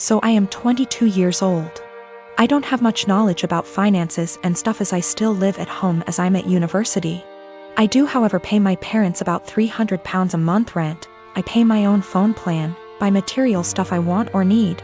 So I am 22 years old. I don't have much knowledge about finances and stuff as I still live at home as I'm at university. I do however pay my parents about £300 a month rent, I pay my own phone plan, buy material stuff I want or need,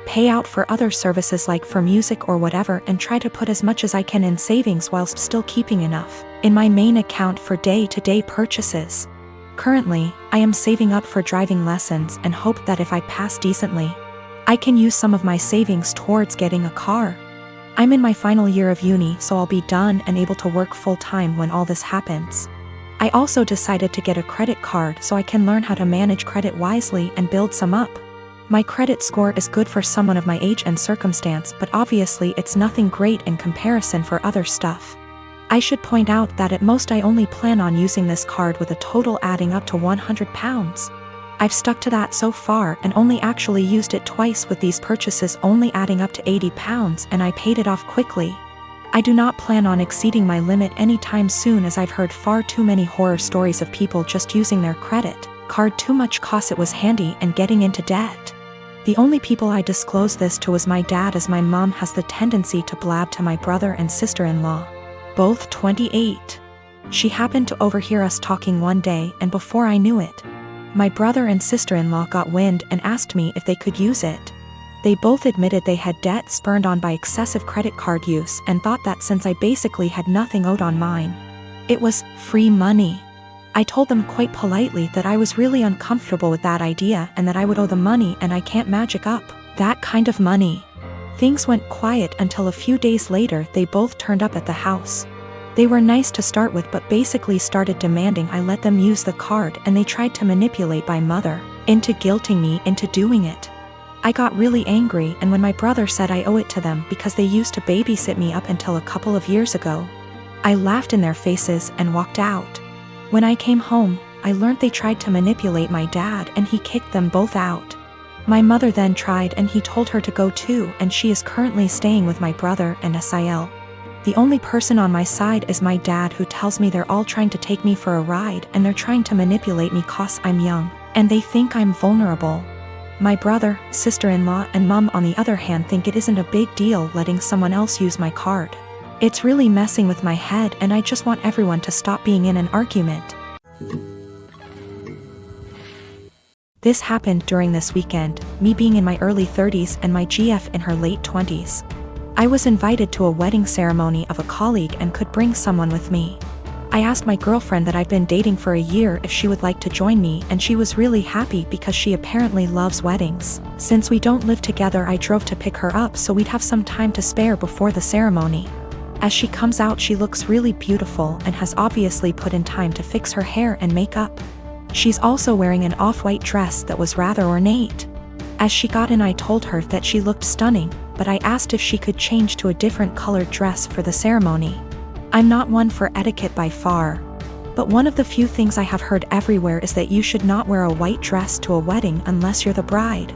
pay out for other services like for music or whatever, and try to put as much as I can in savings whilst still keeping enough in my main account for day-to-day purchases. Currently, I am saving up for driving lessons and hope that if I pass decently, I can use some of my savings towards getting a car. I'm in my final year of uni, so I'll be done and able to work full-time when all this happens. I also decided to get a credit card so I can learn how to manage credit wisely and build some up. My credit score is good for someone of my age and circumstance, but obviously it's nothing great in comparison for other stuff. I should point out that at most I only plan on using this card with a total adding up to £100. I've stuck to that so far and only actually used it twice, with these purchases only adding up to £80, and I paid it off quickly. I do not plan on exceeding my limit anytime soon, as I've heard far too many horror stories of people just using their credit card too much cause it was handy and getting into debt. The only people I disclose this to was my dad, as my mom has the tendency to blab to my brother and sister-in-law, both 28. She happened to overhear us talking one day, and before I knew it, my brother and sister-in-law got wind and asked me if they could use it. They both admitted they had debt spurned on by excessive credit card use and thought that since I basically had nothing owed on mine, it was free money. I told them quite politely that I was really uncomfortable with that idea and that I would owe the money and I can't magic up that kind of money. Things went quiet until a few days later they both turned up at the house. They were nice to start with, but basically started demanding I let them use the card, and they tried to manipulate my mother into guilting me into doing it. I got really angry, and when my brother said I owe it to them because they used to babysit me up until a couple of years ago, I laughed in their faces and walked out. When I came home, I learned they tried to manipulate my dad and he kicked them both out. My mother then tried and he told her to go too, and she is currently staying with my brother and Sil. The only person on my side is my dad, who tells me they're all trying to take me for a ride and they're trying to manipulate me cause I'm young and they think I'm vulnerable. My brother, sister-in-law and mom on the other hand think it isn't a big deal letting someone else use my card. It's really messing with my head, and I just want everyone to stop being in an argument. This happened during this weekend, me being in my early 30s and my GF in her late 20s. I was invited to a wedding ceremony of a colleague and could bring someone with me. I asked my girlfriend that I've been dating for a year if she would like to join me, and she was really happy because she apparently loves weddings. Since we don't live together, I drove to pick her up so we'd have some time to spare before the ceremony. As she comes out, she looks really beautiful and has obviously put in time to fix her hair and makeup. She's also wearing an off-white dress that was rather ornate. As she got in, I told her that she looked stunning, but I asked if she could change to a different colored dress for the ceremony. I'm not one for etiquette by far, but one of the few things I have heard everywhere is that you should not wear a white dress to a wedding unless you're the bride.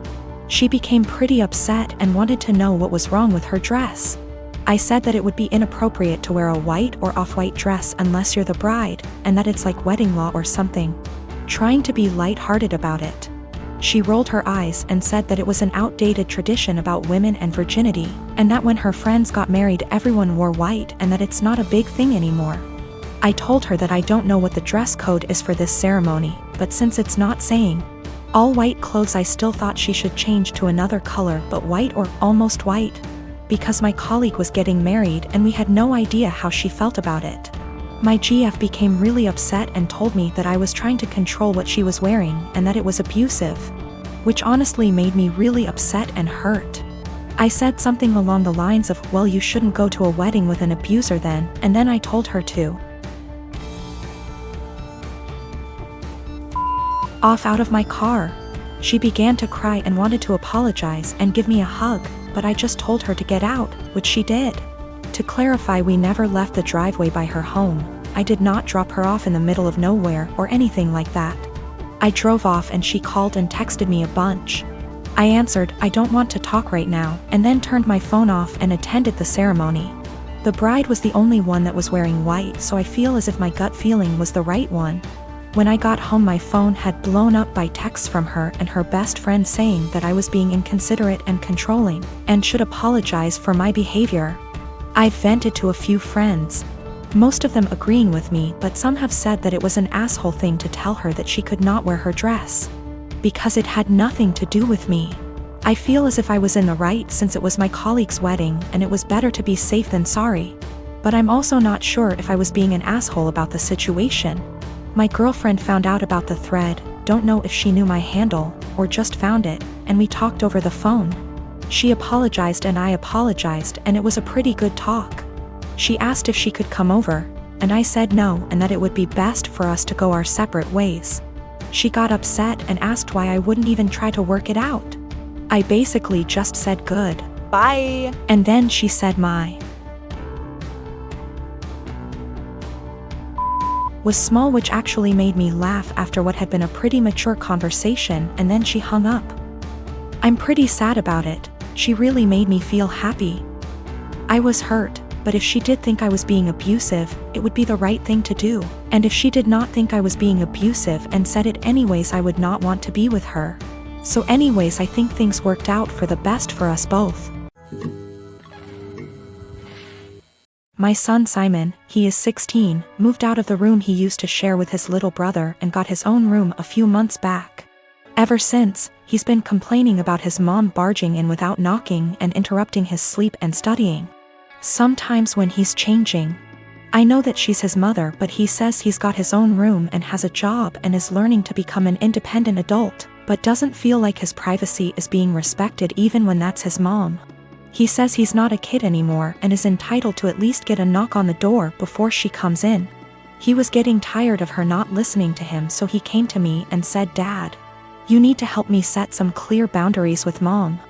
She became pretty upset and wanted to know what was wrong with her dress. I said that it would be inappropriate to wear a white or off-white dress unless you're the bride, and that it's like wedding law or something. Trying to be light-hearted about it, she rolled her eyes and said that it was an outdated tradition about women and virginity, and that when her friends got married everyone wore white and that it's not a big thing anymore. I told her that I don't know what the dress code is for this ceremony, but since it's not saying all white clothes, I still thought she should change to another color, but white or almost white, because my colleague was getting married and we had no idea how she felt about it. My GF became really upset and told me that I was trying to control what she was wearing and that it was abusive, which honestly made me really upset and hurt. I said something along the lines of, well, you shouldn't go to a wedding with an abuser then, and then I told her to off out of my car. She began to cry and wanted to apologize and give me a hug, but I just told her to get out, which she did. To clarify, we never left the driveway by her home. I did not drop her off in the middle of nowhere or anything like that. I drove off and she called and texted me a bunch. I answered, I don't want to talk right now, and then turned my phone off and attended the ceremony. The bride was the only one that was wearing white, so I feel as if my gut feeling was the right one. When I got home, my phone had blown up by texts from her and her best friend saying that I was being inconsiderate and controlling, and should apologize for my behavior. I vented to a few friends, most of them agreeing with me, but some have said that it was an asshole thing to tell her that she could not wear her dress, because it had nothing to do with me. I feel as if I was in the right since it was my colleague's wedding and it was better to be safe than sorry. But I'm also not sure if I was being an asshole about the situation. My girlfriend found out about the thread, don't know if she knew my handle, or just found it, and we talked over the phone. She apologized and I apologized, and it was a pretty good talk. She asked if she could come over, and I said no and that it would be best for us to go our separate ways. She got upset and asked why I wouldn't even try to work it out. I basically just said good. Bye. And then she said my was small, which actually made me laugh after what had been a pretty mature conversation, and then she hung up. I'm pretty sad about it. She really made me feel happy. I was hurt, but if she did think I was being abusive, it would be the right thing to do. And if she did not think I was being abusive and said it anyways, I would not want to be with her. So anyways, I think things worked out for the best for us both. My son Simon, he is 16, moved out of the room he used to share with his little brother and got his own room a few months back. Ever since, he's been complaining about his mom barging in without knocking and interrupting his sleep and studying. Sometimes when he's changing. I know that she's his mother, but he says he's got his own room and has a job and is learning to become an independent adult, but doesn't feel like his privacy is being respected even when that's his mom. He says he's not a kid anymore and is entitled to at least get a knock on the door before she comes in. He was getting tired of her not listening to him, so he came to me and said, "Dad, you need to help me set some clear boundaries with Mom."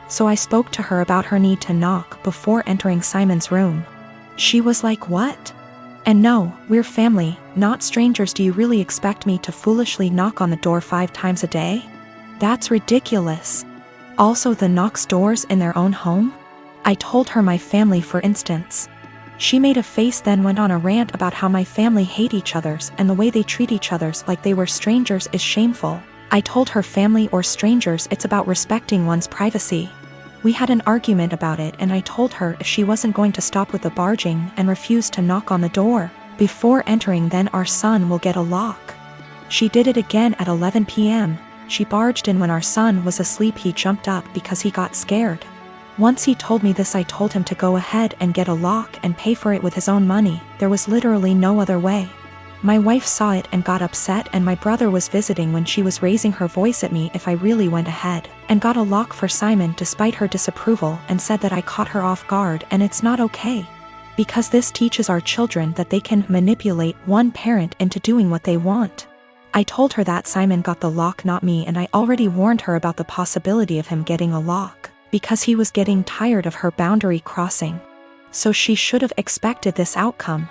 So I spoke to her about her need to knock before entering Simon's room. She was like, "What? And no, we're family, not strangers. Do you really expect me to foolishly knock on the door 5 times a day? That's ridiculous. Also, the knocks doors in their own home?" I told her my family, for instance. She made a face, then went on a rant about how my family hate each other's and the way they treat each other's like they were strangers is shameful. I told her family or strangers, it's about respecting one's privacy. We had an argument about it and I told her if she wasn't going to stop with the barging and refuse to knock on the door before entering, then our son will get a lock. She did it again at 11 p.m. She barged in when our son was asleep. He jumped up because he got scared. Once he told me this, I told him to go ahead and get a lock and pay for it with his own money. There was literally no other way. My wife saw it and got upset, and my brother was visiting when she was raising her voice at me if I really went ahead and got a lock for Simon despite her disapproval, and said that I caught her off guard and it's not okay. Because this teaches our children that they can manipulate one parent into doing what they want. I told her that Simon got the lock, not me, and I already warned her about the possibility of him getting a lock, because he was getting tired of her boundary crossing. So she should have expected this outcome.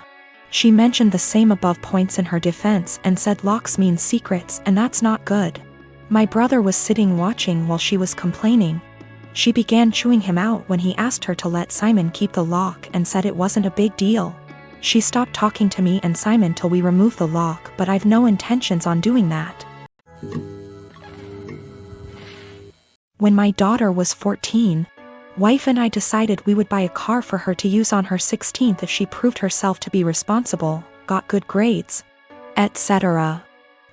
She mentioned the same above points in her defense and said locks mean secrets, and that's not good. My brother was sitting watching while she was complaining. She began chewing him out when he asked her to let Simon keep the lock and said it wasn't a big deal. She stopped talking to me and Simon till we removed the lock, but I've no intentions on doing that. When my daughter was 14, wife and I decided we would buy a car for her to use on her 16th if she proved herself to be responsible, got good grades, etc.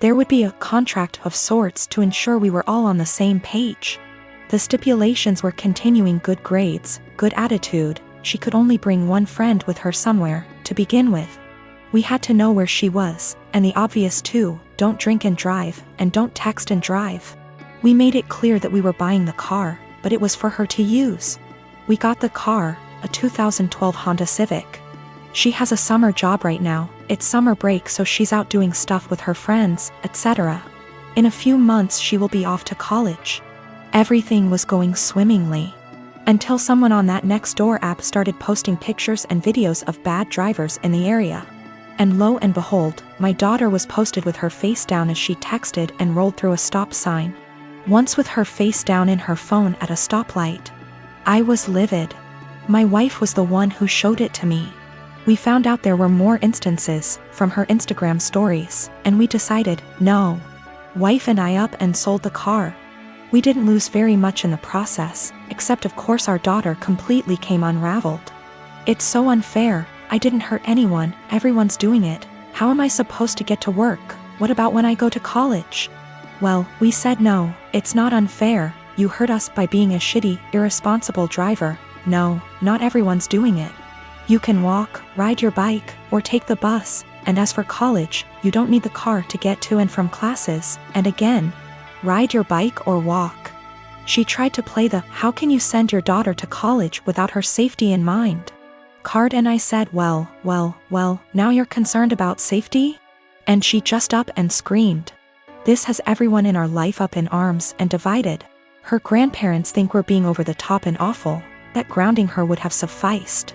There would be a contract of sorts to ensure we were all on the same page. The stipulations were continuing good grades, good attitude, she could only bring one friend with her somewhere, to begin with. We had to know where she was, and the obvious too, don't drink and drive, and don't text and drive. We made it clear that we were buying the car, but it was for her to use. We got the car, a 2012 Honda Civic. She has a summer job right now, it's summer break, so she's out doing stuff with her friends, etc. In a few months she will be off to college. Everything was going swimmingly. Until someone on that Nextdoor app started posting pictures and videos of bad drivers in the area. And lo and behold, my daughter was posted with her face down as she texted and rolled through a stop sign. Once with her face down in her phone at a stoplight. I was livid. My wife was the one who showed it to me. We found out there were more instances from her Instagram stories, and we decided, no. Wife and I up and sold the car. We didn't lose very much in the process, except of course our daughter completely came unraveled. It's so unfair, I didn't hurt anyone, everyone's doing it. How am I supposed to get to work? What about when I go to college? Well, we said no, it's not unfair, you hurt us by being a shitty, irresponsible driver. No, not everyone's doing it. You can walk, ride your bike, or take the bus, and as for college, you don't need the car to get to and from classes, and again, ride your bike or walk. She tried to play the, how can you send your daughter to college without her safety in mind? Card, and I said, well, now you're concerned about safety? And she just up and screamed. This has everyone in our life up in arms and divided. Her grandparents think we're being over the top and awful, that grounding her would have sufficed.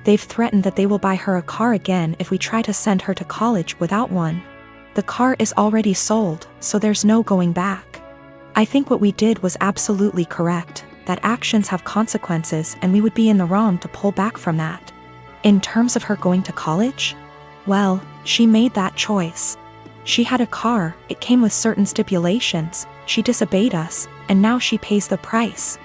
They've threatened that they will buy her a car again if we try to send her to college without one. The car is already sold, so there's no going back. I think what we did was absolutely correct, that actions have consequences and we would be in the wrong to pull back from that. In terms of her going to college? Well, she made that choice. She had a car, it came with certain stipulations, she disobeyed us, and now she pays the price.